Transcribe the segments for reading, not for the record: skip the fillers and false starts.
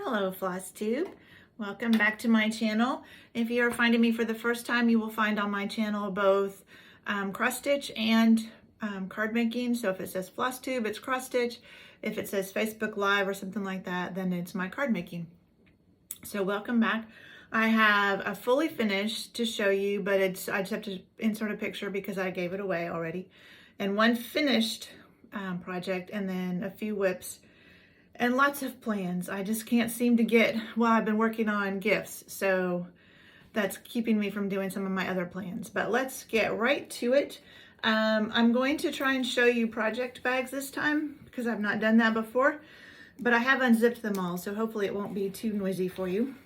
Hello, Flosstube. Welcome back to my channel. If you are finding me for the first time, you will find on my channel both cross stitch and card making. So if it says Flosstube, it's cross stitch. If it says Facebook Live or something like that, then it's my card making. So welcome back. I have a fully finished to show you, but I just have to insert a picture because I gave it away already. And one finished project, and then a few whips. And lots of plans. I just can't seem to get, well, I've been working on gifts, so that's keeping me from doing some of my other plans. But let's get right to it. I'm going to try and show you project bags this time because I've not done that before, but I have unzipped them all, so hopefully it won't be too noisy for you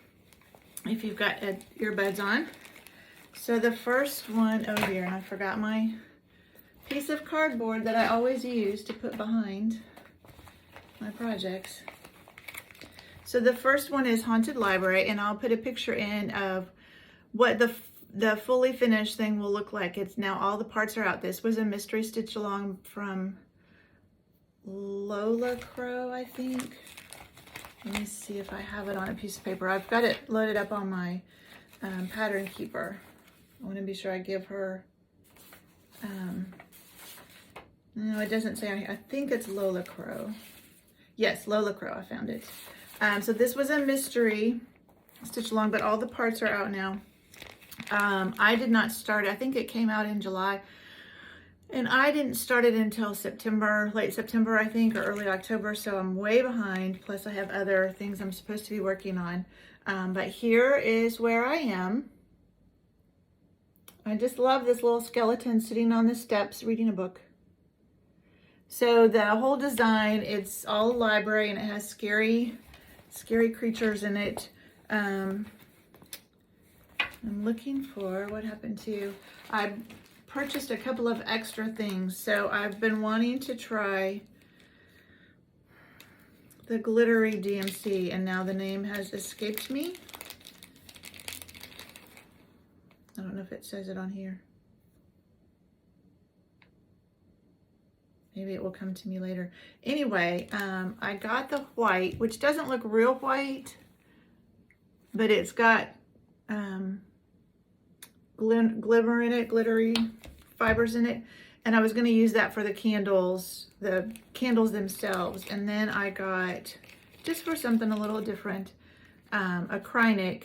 if you've got earbuds on. So the first one, oh dear, and I forgot my piece of cardboard that I always use to put behind my projects. So the first one is Haunted Library, and I'll put a picture in of what the fully finished thing will look like. It's now all the parts are out. This was a mystery stitch along from Lola Crow, I think. Let me see if I have it on a piece of paper. I've got it loaded up on my pattern keeper. I want to be sure I give her no, it doesn't say on here. I think it's Lola Crow. Yes, Lola Crow, I found it. So this was a mystery stitch along, but all the parts are out now. I did not start it. I think it came out in July, and I didn't start it until September, late September, I think, or early October, so I'm way behind. Plus I have other things I'm supposed to be working on. But here is where I am. I just love this little skeleton sitting on the steps reading a book. So the whole design, it's all library, and it has scary creatures in it. I'm looking for, what happened to, I purchased a couple of extra things. So I've been wanting to try the glittery DMC, and now the name has escaped me. I don't know if it says it on here. Maybe it will come to me later. Anyway, I got the white, which doesn't look real white, but it's got glimmer in it, glittery fibers in it. And I was going to use that for the candles themselves. And then I got, just for something a little different, a Krynic,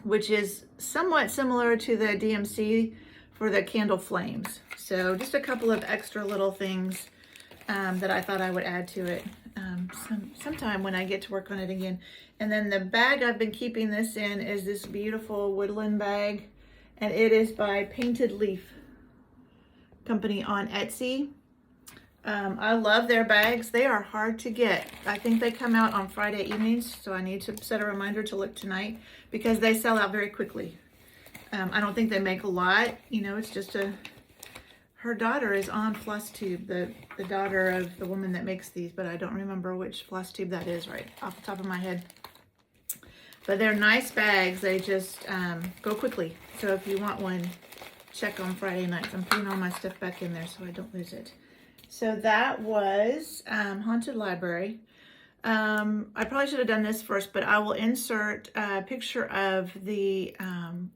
which is somewhat similar to the DMC for the candle flames. So just a couple of extra little things that I thought I would add to it sometime when I get to work on it again. And then the bag I've been keeping this in is this beautiful woodland bag, and it is by Painted Leaf Company on Etsy. I love their bags. They are hard to get. I think they come out on Friday evenings, so I need to set a reminder to look tonight because they sell out very quickly. I don't think they make a lot, you know, it's just her daughter is on Flosstube, the daughter of the woman that makes these, but I don't remember which Flosstube that is right off the top of my head. But they're nice bags. They just go quickly. So if you want one, check on Friday nights. I'm putting all my stuff back in there so I don't lose it. So that was Haunted Library. I probably should have done this first, but I will insert a picture of the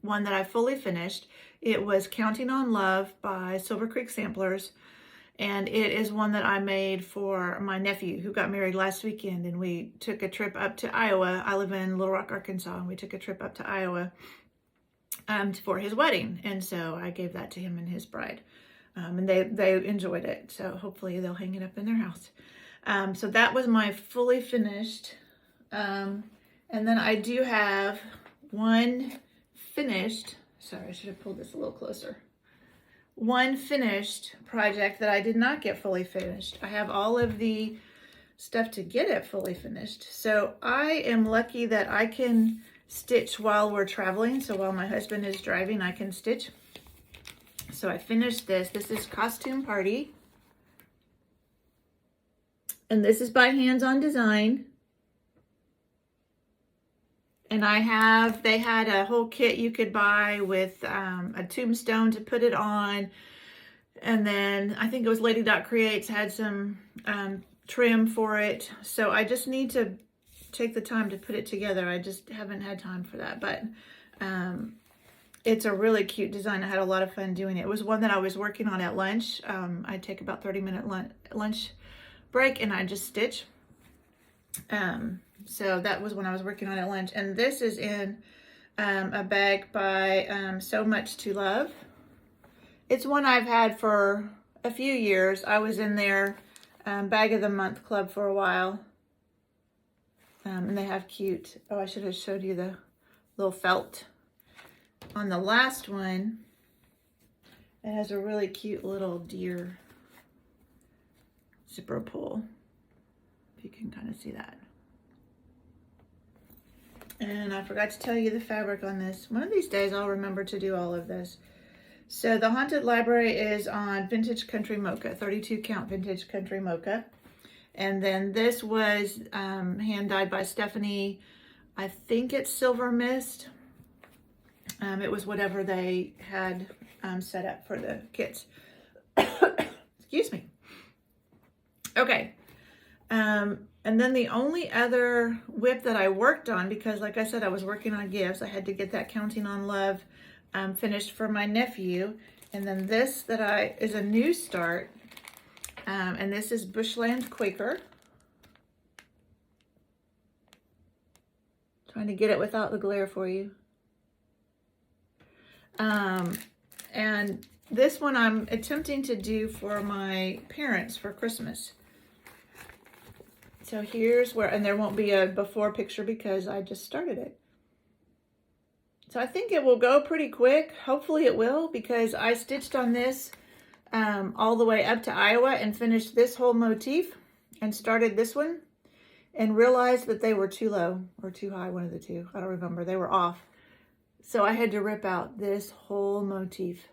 one that I fully finished. It was Counting on Love by Silver Creek Samplers, and it is one that I made for my nephew who got married last weekend, and we took a trip up to Iowa. I live in Little Rock, Arkansas, and we took a trip up to Iowa for his wedding, and so I gave that to him and his bride, and they enjoyed it, so hopefully they'll hang it up in their house. So that was my fully finished. And then I do have one finished, sorry, I should have pulled this a little closer. One finished project that I did not get fully finished. I have all of the stuff to get it fully finished. So I am lucky that I can stitch while we're traveling. So while my husband is driving, I can stitch. So I finished this. This is Costume Party. And this is by Hands On Design. And they had a whole kit you could buy with a tombstone to put it on. And then I think it was Lady Dot Creates had some trim for it. So I just need to take the time to put it together. I just haven't had time for that, but it's a really cute design. I had a lot of fun doing it. It was one that I was working on at lunch. I'd take about 30-minute lunch break and I just stitch. So that was when I was working on it at lunch. And this is in a bag by So Much to Love. It's one I've had for a few years. I was in their bag of the month club for a while. And they have cute, oh, I should have showed you the little felt. On the last one, it has a really cute little deer zipper pull. If you can kind of see that. And I forgot to tell you the fabric on this. One of these days I'll remember to do all of this. So the Haunted Library is on Vintage Country Mocha, 32 count Vintage Country Mocha. And then this was hand dyed by Stephanie. I think it's Silver Mist. It was whatever they had set up for the kits. Excuse me. Okay. And then the only other whip that I worked on, because like I said, I was working on gifts. I had to get that Counting on Love finished for my nephew. And then this is a new start. And this is Bushland Quaker. Trying to get it without the glare for you. And this one I'm attempting to do for my parents for Christmas. So here's where, and there won't be a before picture because I just started it. So I think it will go pretty quick. Hopefully it will, because I stitched on this all the way up to Iowa and finished this whole motif and started this one and realized that they were too low or too high, one of the two. I don't remember. They were off. So I had to rip out this whole motif.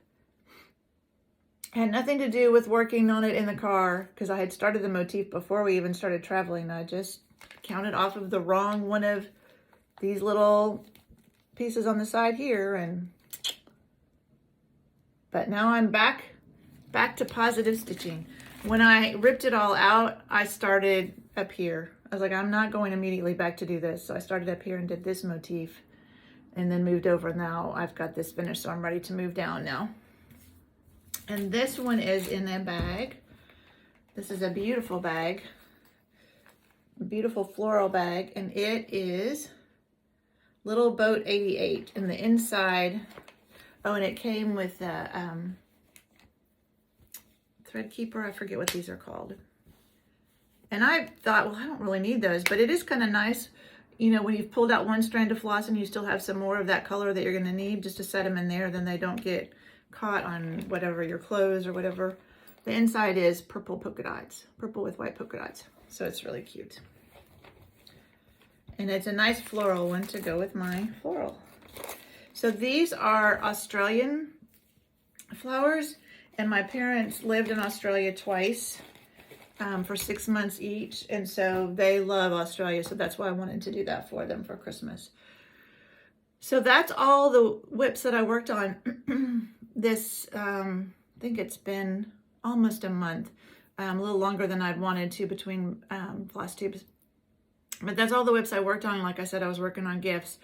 Had nothing to do with working on it in the car because I had started the motif before we even started traveling. I just counted off of the wrong one of these little pieces on the side here, but now I'm back to positive stitching. When I ripped it all out, I started up here. I was like, I'm not going immediately back to do this. So I started up here and did this motif and then moved over. Now I've got this finished, so I'm ready to move down now. And this one is in a bag. This is a beautiful bag, a beautiful floral bag, and it is Little Boat 88. And the inside, oh, and it came with a thread keeper. I forget what these are called. And I thought, well, I don't really need those, but it is kind of nice, you know, when you've pulled out one strand of floss and you still have some more of that color that you're going to need, just to set them in there, then they don't get caught on whatever, your clothes or whatever. The inside is purple polka dots, purple with white polka dots. So it's really cute. And it's a nice floral one to go with my floral. So these are Australian flowers, and my parents lived in Australia twice for 6 months each. And so they love Australia. So that's why I wanted to do that for them for Christmas. So that's all the whips that I worked on. This, I think it's been almost a month, a little longer than I'd wanted to between Flosstubes. But that's all the whips I worked on. Like I said, I was working on gifts.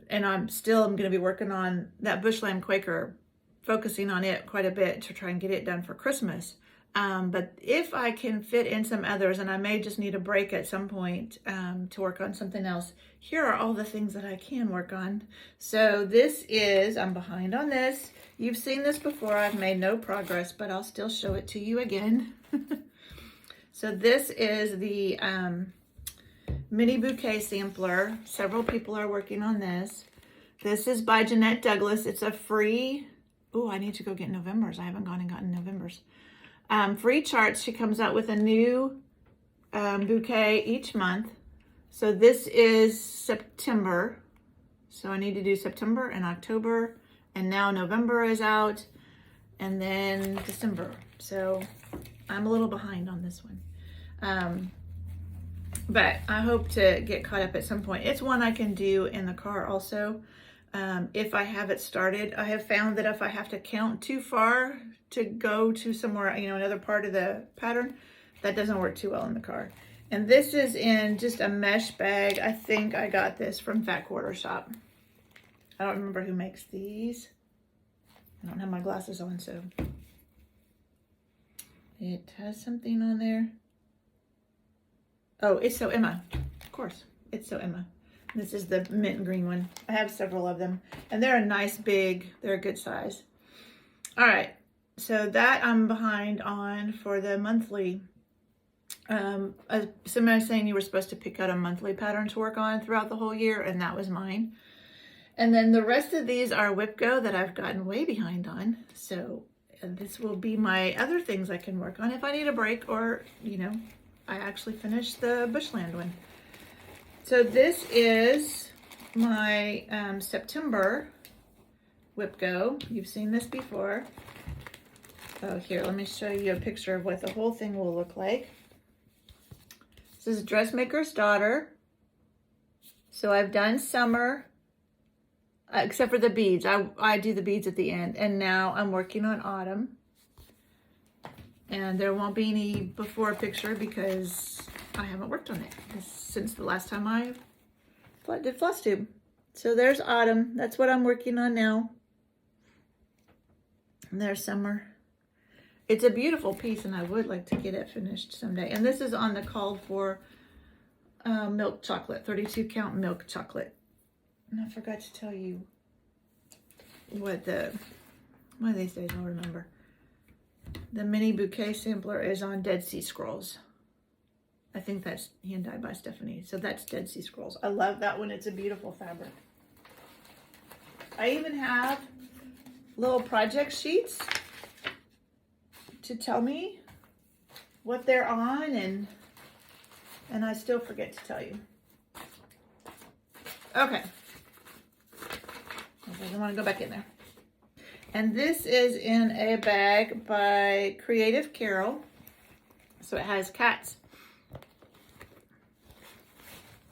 And I'm going to be working on that Bushland Quaker, focusing on it quite a bit to try and get it done for Christmas. But if I can fit in some others, and I may just need a break at some point to work on something else, here are all the things that I can work on. So this is, I'm behind on this. You've seen this before. I've made no progress, but I'll still show it to you again. So this is the mini bouquet sampler. Several people are working on this. This is by Jeanette Douglas. It's a free, oh, I need to go get November's. I haven't gone and gotten November's. Free charts. She comes out with a new bouquet each month. So this is September. So I need to do September and October. And now November is out. And then December. So I'm a little behind on this one. But I hope to get caught up at some point. It's one I can do in the car also. If I have it started, I have found that if I have to count too far to go to somewhere, you know, another part of the pattern, that doesn't work too well in the car. And this is in just a mesh bag. I think I got this from Fat Quarter Shop. I don't remember who makes these. I don't have my glasses on, so. It has something on there. Oh, It's So Emma. Of course, It's So Emma. This is the mint and green one. I have several of them. And they're a nice big, they're a good size. All right, so that I'm behind on for the monthly. Somebody was saying you were supposed to pick out a monthly pattern to work on throughout the whole year, and that was mine. And then the rest of these are Whip Go that I've gotten way behind on. So this will be my other things I can work on if I need a break, or, you know, I actually finished the Bushland one. So this is my September Whip Go. You've seen this before. Oh, here, let me show you a picture of what the whole thing will look like. This is Dressmaker's Daughter. So I've done summer, except for the beads. I do the beads at the end. And now I'm working on autumn. And there won't be any before picture because I haven't worked on it since the last time I did Flosstube. So there's autumn. That's what I'm working on now. And there's summer. It's a beautiful piece, and I would like to get it finished someday. And this is on the called for milk chocolate, 32 count milk chocolate. And I forgot to tell you what one of these days I'll remember. The mini bouquet sampler is on Dead Sea Scrolls. I think that's hand dyed by Stephanie. So that's Dead Sea Scrolls. I love that one. It's a beautiful fabric. I even have little project sheets to tell me what they're on, and I still forget to tell you. Okay. I don't want to go back in there. And this is in a bag by Creative Carol. So it has cats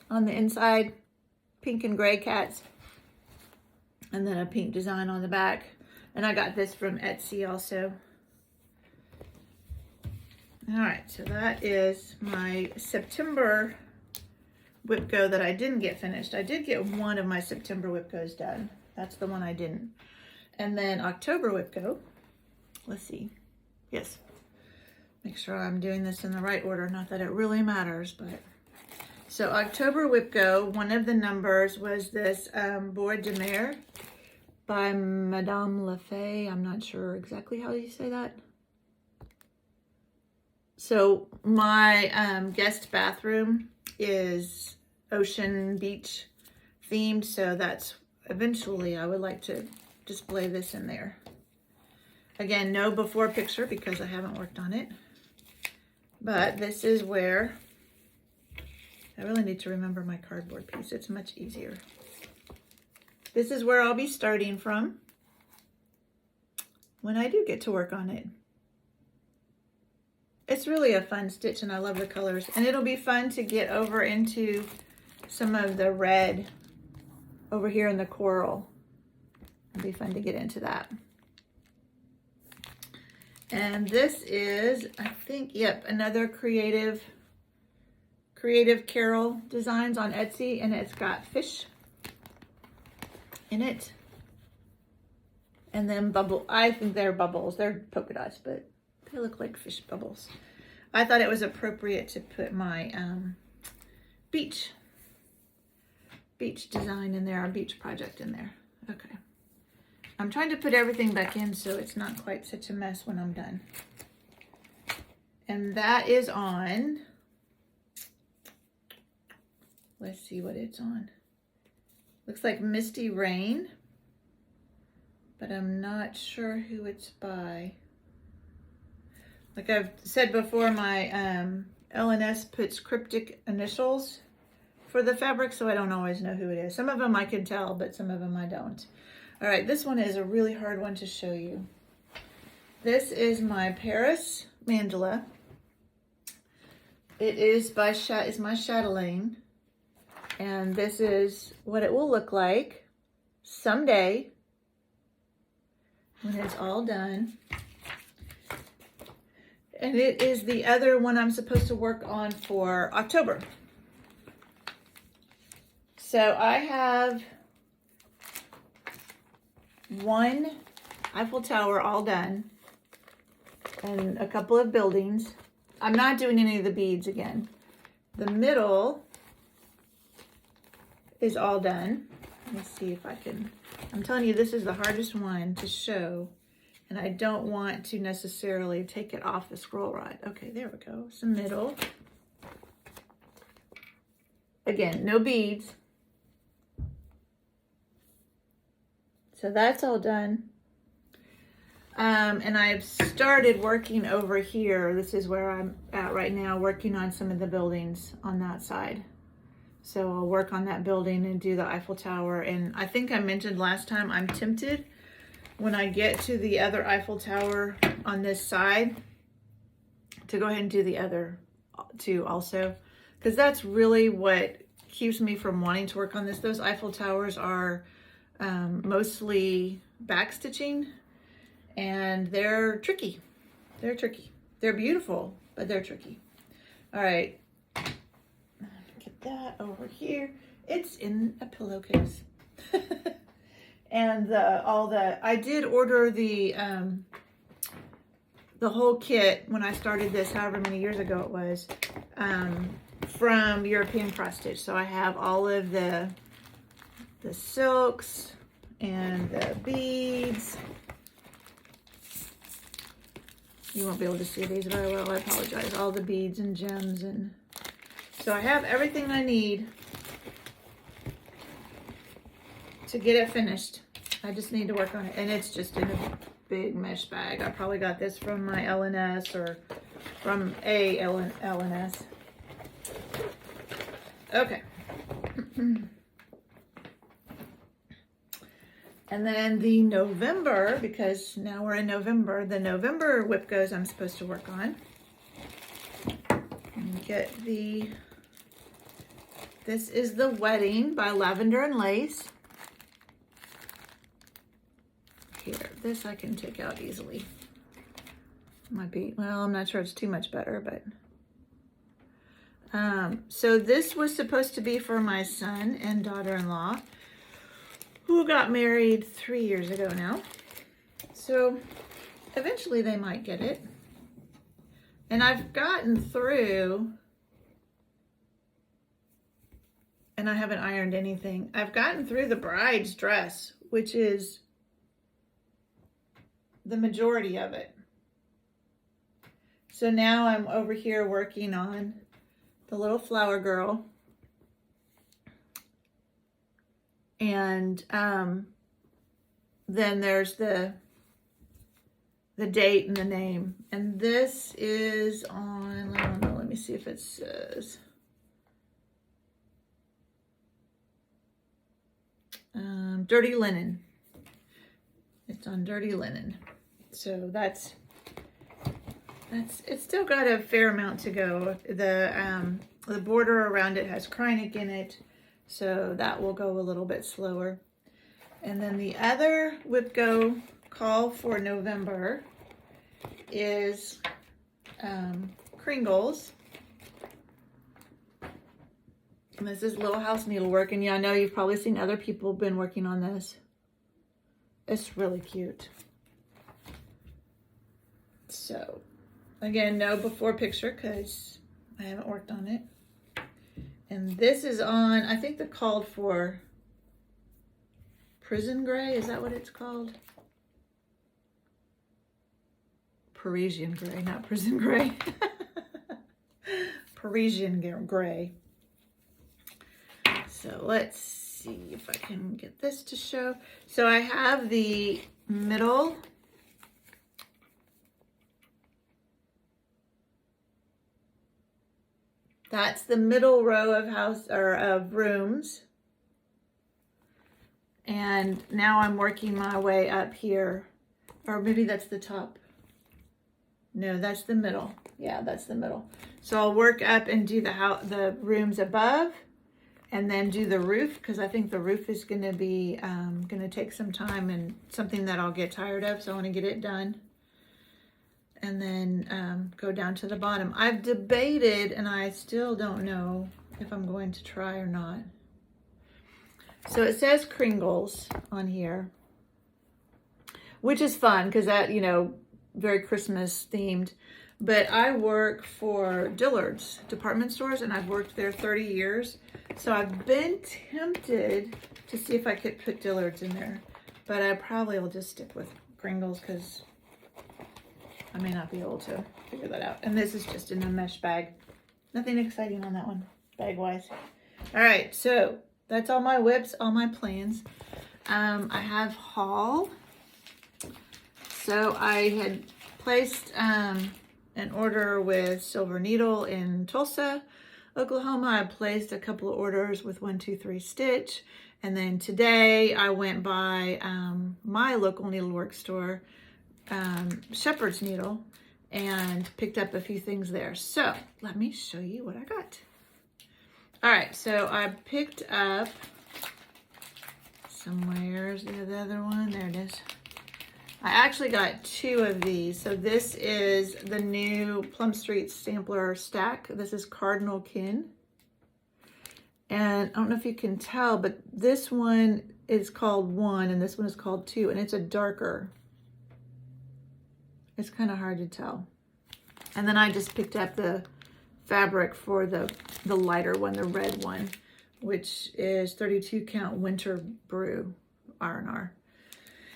on the inside, pink and gray cats, and then a pink design on the back. And I got this from Etsy also. All right, so that is my September Whip Go that I didn't get finished. I did get one of my September Whip Goes done. That's the one I didn't. And then October Whip Go. Let's see. Yes. Make sure I'm doing this in the right order. Not that it really matters, but. So October Whip Go, one of the numbers was this Bois de Mer by Madame Lafay. I'm not sure exactly how you say that. So my guest bathroom is ocean beach themed, so that's eventually I would like to display this in there. Again, no before picture because I haven't worked on it. But this is where I really need to remember my cardboard piece. It's much easier. This is where I'll be starting from when I do get to work on it. It's really a fun stitch and I love the colors. And it'll be fun to get over into some of the red over here in the coral. It'll be fun to get into that. And this is, I think, yep, another Creative Carol designs on Etsy, and it's got fish in it. And then I think they're bubbles. They're polka dots, but they look like fish bubbles. I thought it was appropriate to put my beach design in there, our beach project in there. Okay. I'm trying to put everything back in so it's not quite such a mess when I'm done. And that is on, let's see what it's on. Looks like Misty Rain, but I'm not sure who it's by. Like I've said before, my L&S puts cryptic initials for the fabric, so I don't always know who it is. Some of them I can tell, but some of them I don't. All right, this one is a really hard one to show you. This is my Paris mandala. It is by my chatelaine, and this is what it will look like someday when it's all done. And it is the other one I'm supposed to work on for October. So I have one Eiffel Tower all done and a couple of buildings. I'm not doing any of the beads again. The middle is all done. Let me see if I can. I'm telling you, this is the hardest one to show, and I don't want to necessarily take it off the scroll rod. Okay, there we go. It's the middle. Again, no beads. So that's all done. And I've started working over here. This is where I'm at right now, working on some of the buildings on that side. So I'll work on that building and do the Eiffel Tower. And I think I mentioned last time, I'm tempted when I get to the other Eiffel Tower on this side to go ahead and do the other two also. Because that's really what keeps me from wanting to work on this. Those Eiffel Towers are mostly backstitching. And they're tricky. They're tricky. They're beautiful, but they're tricky. All right. Get that over here. It's in a pillowcase. And I did order the whole kit when I started this, however many years ago it was, from European Cross Stitch. So I have all of the silks and the beads. You won't be able to see these very well, I apologize. All the beads and gems, and so I have everything I need to get it finished. I just need to work on it, and it's just in a big mesh bag. I probably got this from my LNS or from a LNS. Okay. And then the November, because now we're in November, the November whip goes I'm supposed to work on. And get this is The Wedding by Lavender and Lace. Here, this I can take out easily. Might be, well, I'm not sure it's too much better, but. So this was supposed to be for my son and daughter-in-law, who got married 3 years ago now. So eventually they might get it. And I've gotten through, and I haven't ironed anything. I've gotten through the bride's dress, which is the majority of it. So now I'm over here working on the little flower girl. And then there's the date and the name. And this is on, I don't know, let me see if it says. Dirty Linen. It's on Dirty Linen. So it's still got a fair amount to go. The border around it has Krynic in it. So that will go a little bit slower. And then the other whip go call for November is Kringles. And this is Little House Needlework. And yeah, I know you've probably seen other people been working on this. It's really cute. So again, no before picture because I haven't worked on it. And this is on, I think they're called for Prison Gray. Is that what it's called? Parisian Gray, not Prison Gray. Parisian Gray. So let's see if I can get this to show. So I have the middle. That's the middle row of rooms. And now I'm working my way up here. Or maybe that's the top. No, that's the middle. Yeah, that's the middle. So I'll work up and do the rooms above and then do the roof, because I think the roof is going to be going to take some time and something that I'll get tired of. So I want to get it done. and then go down to the bottom. I've debated, and I still don't know if I'm going to try or not. So it says Kringles on here, which is fun because that, you know, very Christmas themed. But I work for Dillard's department stores, and I've worked there 30 years. So I've been tempted to see if I could put Dillard's in there, but I probably will just stick with Kringles because I may not be able to figure that out. And this is just in a mesh bag. Nothing exciting on that one, bag-wise. All right, so that's all my whips, all my plans. I have haul. So I had placed an order with Silver Needle in Tulsa, Oklahoma. I placed a couple of orders with 123 Stitch. And then today I went by my local needlework store, Shepherd's Needle, and picked up a few things there. So let me show you what I got. All right, so I picked up somewhere's the other one. There it is. I actually got two of these. So this is the new Plum Street Sampler Stack. This is Cardinal Kin. And I don't know if you can tell, but this one is called 1 and this one is called 2, and it's a darker. It's kind of hard to tell. And then I just picked up the fabric for the lighter one, the red one, which is 32 count Winter Brew R&R.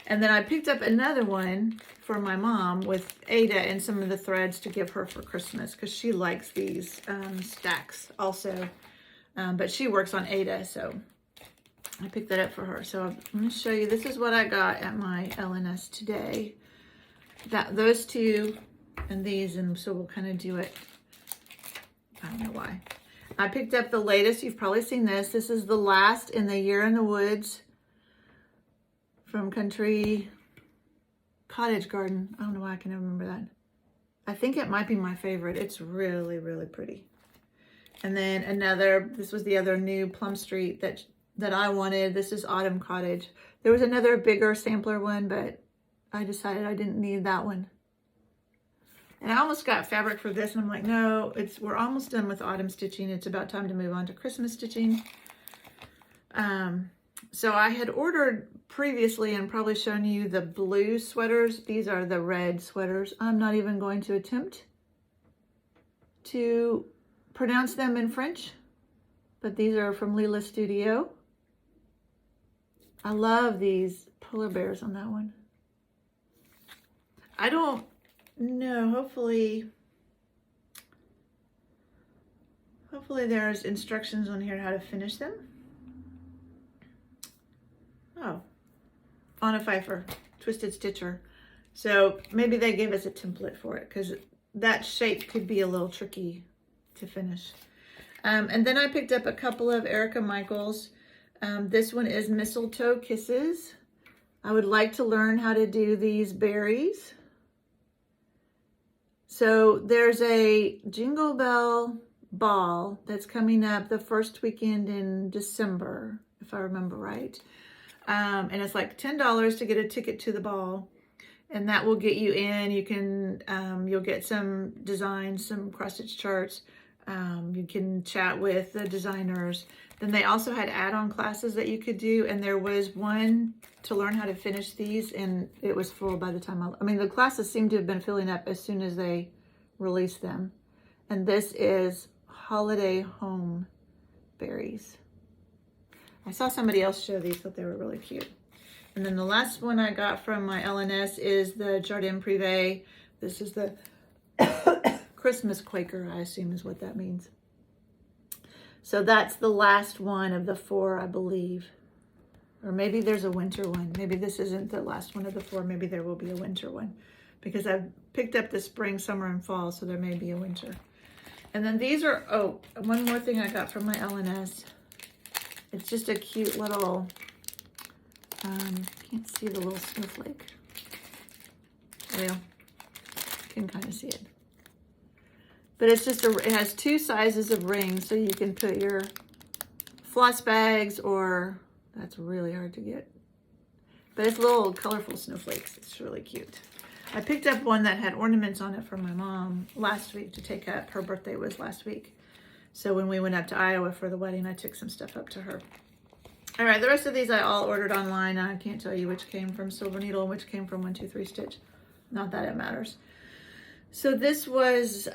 And then I picked up another one for my mom with Ada and some of the threads to give her for Christmas because she likes these stacks also. But she works on Ada, so I picked that up for her. So I'm going to show you, this is what I got at my LNS today. Those two and these, and so we'll kind of do it. I don't know why. I picked up the latest. You've probably seen this. This is the last in the Year in the Woods from Country Cottage Garden. I don't know why I can never remember that. I think it might be my favorite. It's really, really pretty. And then another, this was the other new Plum Street that I wanted. This is Autumn Cottage. There was another bigger sampler one, but I decided I didn't need that one. And I almost got fabric for this, and I'm like, no, we're almost done with autumn stitching. It's about time to move on to Christmas stitching. So I had ordered previously and probably shown you the blue sweaters. These are the red sweaters. I'm not even going to attempt to pronounce them in French, but these are from Lila Studio. I love these polar bears on that one. I don't know, hopefully there's instructions on here how to finish them. Oh, Anna Pfeiffer, Twisted Stitcher. So maybe they gave us a template for it because that shape could be a little tricky to finish. And then I picked up a couple of Erica Michaels. This one is Mistletoe Kisses. I would like to learn how to do these berries. So there's a Jingle Bell ball that's coming up the first weekend in December, if I remember right. And it's like $10 to get a ticket to the ball, and that will get you in. You can, you'll get some designs, some cross-stitch charts. You can chat with the designers. Then they also had add-on classes that you could do, and there was one to learn how to finish these, and it was full by the time I mean, the classes seem to have been filling up as soon as they released them. And this is Holiday Home Berries. I saw somebody else show these, thought they were really cute. And then the last one I got from my LNS is the Jardin Privé. This is the Christmas Quaker, I assume is what that means. So that's the last one of the 4, I believe. Or maybe there's a winter one. Maybe this isn't the last one of the 4. Maybe there will be a winter one. Because I've picked up the spring, summer, and fall, so there may be a winter. And then these are, oh, one more thing I got from my LNS. It's just a cute little, can't see the little snowflake. Well, you can kind of see it. But it's just it has 2 sizes of rings, so you can put your floss bags, or, that's really hard to get. But it's little colorful snowflakes. It's really cute. I picked up one that had ornaments on it for my mom last week to take up. Her birthday was last week. So when we went up to Iowa for the wedding, I took some stuff up to her. All right, the rest of these I all ordered online. I can't tell you which came from Silver Needle and which came from 123 Stitch. Not that it matters. So this was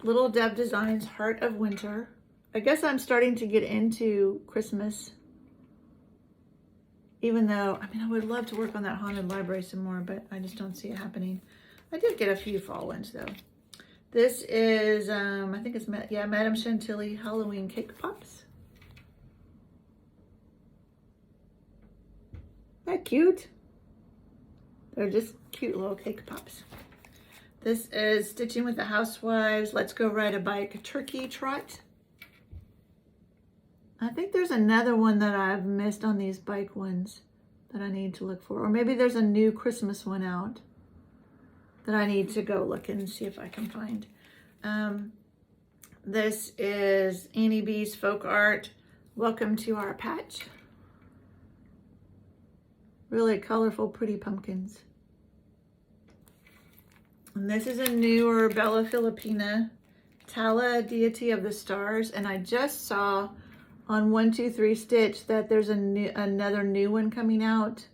Little Deb Designs Heart of Winter. I guess I'm starting to get into Christmas. Even though, I mean, I would love to work on that haunted library some more, but I just don't see it happening. I did get a few fall ones though. This is, I think it's, Madame Chantilly Halloween Cake Pops. Isn't that cute? They're just cute little cake pops. This is Stitching with the Housewives. Let's Go Ride a Bike Turkey Trot. I think there's another one that I've missed on these bike ones that I need to look for. Or maybe there's a new Christmas one out that I need to go look and see if I can find. This is Annie B's Folk Art. Welcome to our patch. Really colorful, pretty pumpkins. And this is a newer Bella Filipina, Tala, Deity of the Stars. And I just saw on 123 Stitch that there's another new one coming out.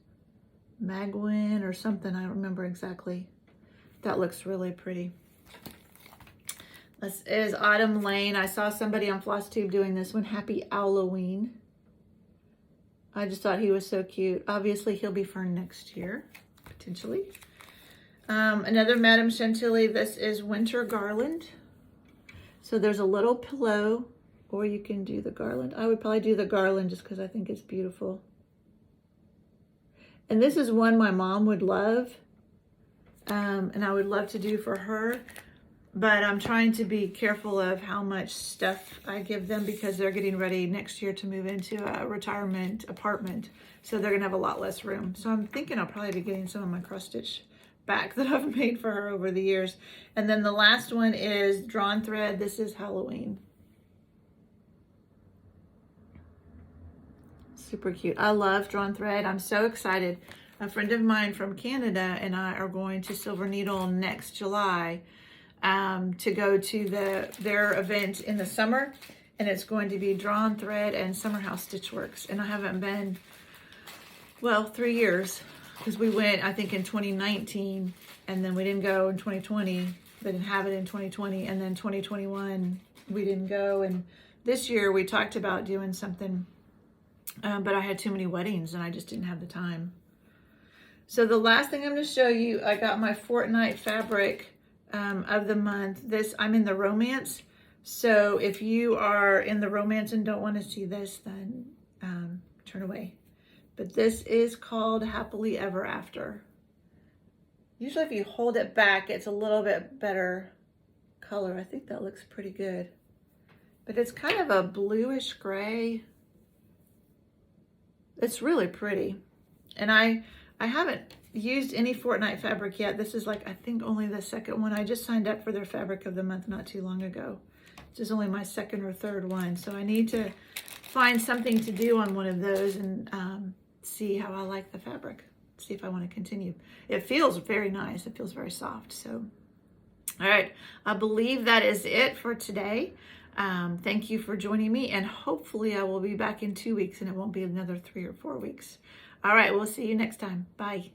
Magwin or something, I don't remember exactly. That looks really pretty. This is Autumn Lane. I saw somebody on Flosstube doing this one. Happy Halloween. I just thought he was so cute. Obviously, he'll be for next year, potentially. Another Madame Chantilly. This is Winter Garland. So there's a little pillow, or you can do the garland. I would probably do the garland just because I think it's beautiful. And this is one my mom would love, and I would love to do for her. But I'm trying to be careful of how much stuff I give them because they're getting ready next year to move into a retirement apartment. So they're gonna have a lot less room. So I'm thinking I'll probably be getting some of my cross stitch back that I've made for her over the years. And then the last one is Drawn Thread. This is Halloween. Super cute. I love Drawn Thread. I'm so excited. A friend of mine from Canada and I are going to Silver Needle next July to go to their event in the summer, and it's going to be Drawn Thread and Summer House Stitchworks. And I haven't been, well, 3 years, because we went, I think, in 2019, and then we didn't go in 2020. They didn't have it in 2020, and then 2021 we didn't go. And this year we talked about doing something, but I had too many weddings and I just didn't have the time. So the last thing I'm going to show you, I got my Fortnite fabric of the month. This, I'm in the romance. So if you are in the romance and don't want to see this, then turn away. But this is called Happily Ever After. Usually if you hold it back, it's a little bit better color. I think that looks pretty good. But it's kind of a bluish gray. It's really pretty. And I haven't used any Fortnite fabric yet. This is like, I think only the second one. I just signed up for their fabric of the month not too long ago. This is only my second or third one. So I need to find something to do on one of those and see how I like the fabric. See if I want to continue. It feels very nice. It feels very soft. So, all right. I believe that is it for today. Thank you for joining me, and hopefully I will be back in 2 weeks and it won't be another 3 or 4 weeks. All right, we'll see you next time. Bye.